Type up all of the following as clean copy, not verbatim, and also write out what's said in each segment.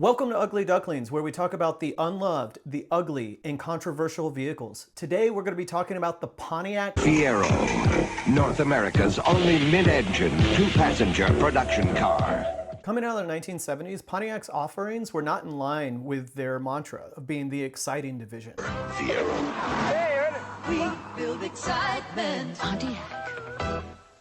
Welcome to Ugly Ducklings, where we talk about the unloved, the ugly, and controversial vehicles. Today, we're going to be talking about the Pontiac Fiero, North America's only mid-engine, two-passenger production car. Coming out of the 1970s, Pontiac's offerings were not in line with their mantra of being the exciting division. Fiero. We build excitement. Pontiac.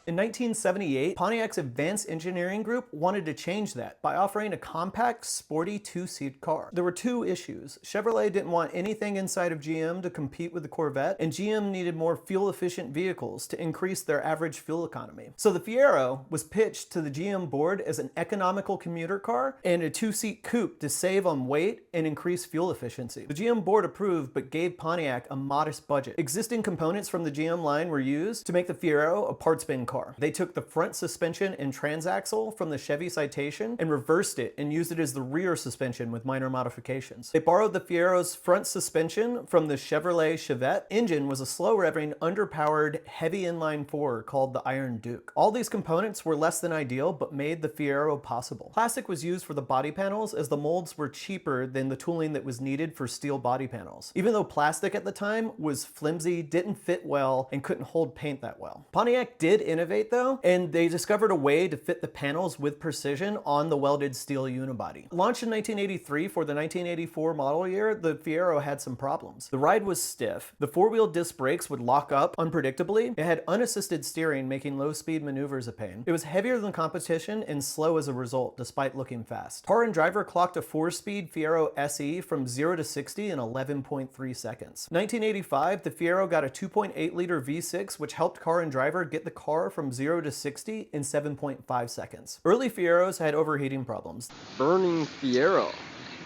In 1978, Pontiac's Advanced Engineering Group wanted to change that by offering a compact, sporty two-seat car. There were two issues. Chevrolet didn't want anything inside of GM to compete with the Corvette, and GM needed more fuel-efficient vehicles to increase their average fuel economy. So the Fiero was pitched to the GM board as an economical commuter car and a two-seat coupe to save on weight and increase fuel efficiency. The GM board approved, but gave Pontiac a modest budget. Existing components from the GM line were used to make the Fiero a parts bin car. They took the front suspension and transaxle from the Chevy Citation and reversed it and used it as the rear suspension with minor modifications. They borrowed the Fiero's front suspension from the Chevrolet Chevette. Engine was a slow-revving, underpowered, heavy inline-four called the Iron Duke. All these components were less than ideal, but made the Fiero possible. Plastic was used for the body panels as the molds were cheaper than the tooling that was needed for steel body panels. Even though plastic at the time was flimsy, didn't fit well, and couldn't hold paint that well. Pontiac did innovate though, and they discovered a way to fit the panels with precision on the welded steel unibody. Launched in 1983 for the 1984 model year, the Fiero had some problems. The ride was stiff, the four-wheel disc brakes would lock up unpredictably, it had unassisted steering making low-speed maneuvers a pain. It was heavier than competition and slow as a result, despite looking fast. Car and Driver clocked a 4-speed Fiero SE from 0 to 60 in 11.3 seconds. 1985, the Fiero got a 2.8-liter V6, which helped Car and Driver get the car from 0 to 60 in 7.5 seconds. Early Fieros had overheating problems. Burning Fiero.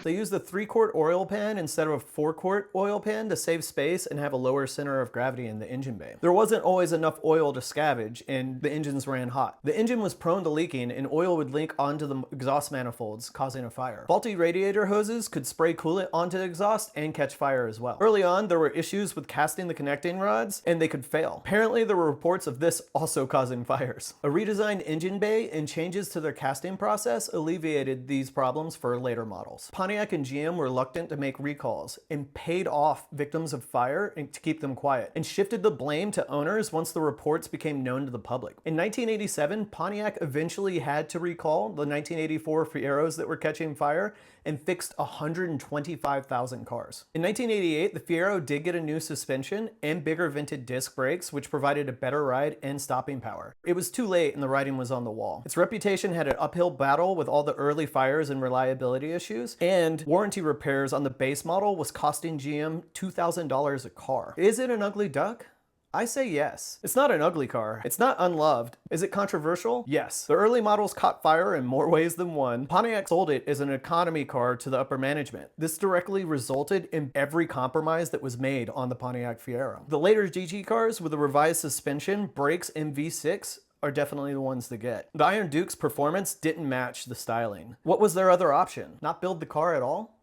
They used a 3-quart oil pan instead of a 4-quart oil pan to save space and have a lower center of gravity in the engine bay. There wasn't always enough oil to scavenge, and the engines ran hot. The engine was prone to leaking, and oil would leak onto the exhaust manifolds, causing a fire. Faulty radiator hoses could spray coolant onto the exhaust and catch fire as well. Early on, there were issues with casting the connecting rods, and they could fail. Apparently, there were reports of this also causing fires. A redesigned engine bay and changes to their casting process alleviated these problems for later models. Pontiac and GM were reluctant to make recalls and paid off victims of fire to keep them quiet, and shifted the blame to owners once the reports became known to the public. In 1987, Pontiac eventually had to recall the 1984 Fieros that were catching fire and fixed 125,000 cars. In 1988, the Fiero did get a new suspension and bigger vented disc brakes, which provided a better ride and stopping power. It was too late and the writing was on the wall. Its reputation had an uphill battle with all the early fires and reliability issues, and warranty repairs on the base model was costing GM $2,000 a car. Is it an ugly duck? I say yes. It's not an ugly car. It's not unloved. Is it controversial? Yes. The early models caught fire in more ways than one. Pontiac sold it as an economy car to the upper management. This directly resulted in every compromise that was made on the Pontiac Fiero. The later GT cars with a revised suspension, brakes, and V6 are definitely the ones to get. The Iron Duke's performance didn't match the styling. What was their other option? Not build the car at all?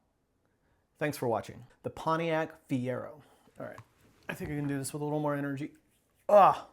Thanks for watching. The Pontiac Fiero. All right. I think I can do this with a little more energy. Ah!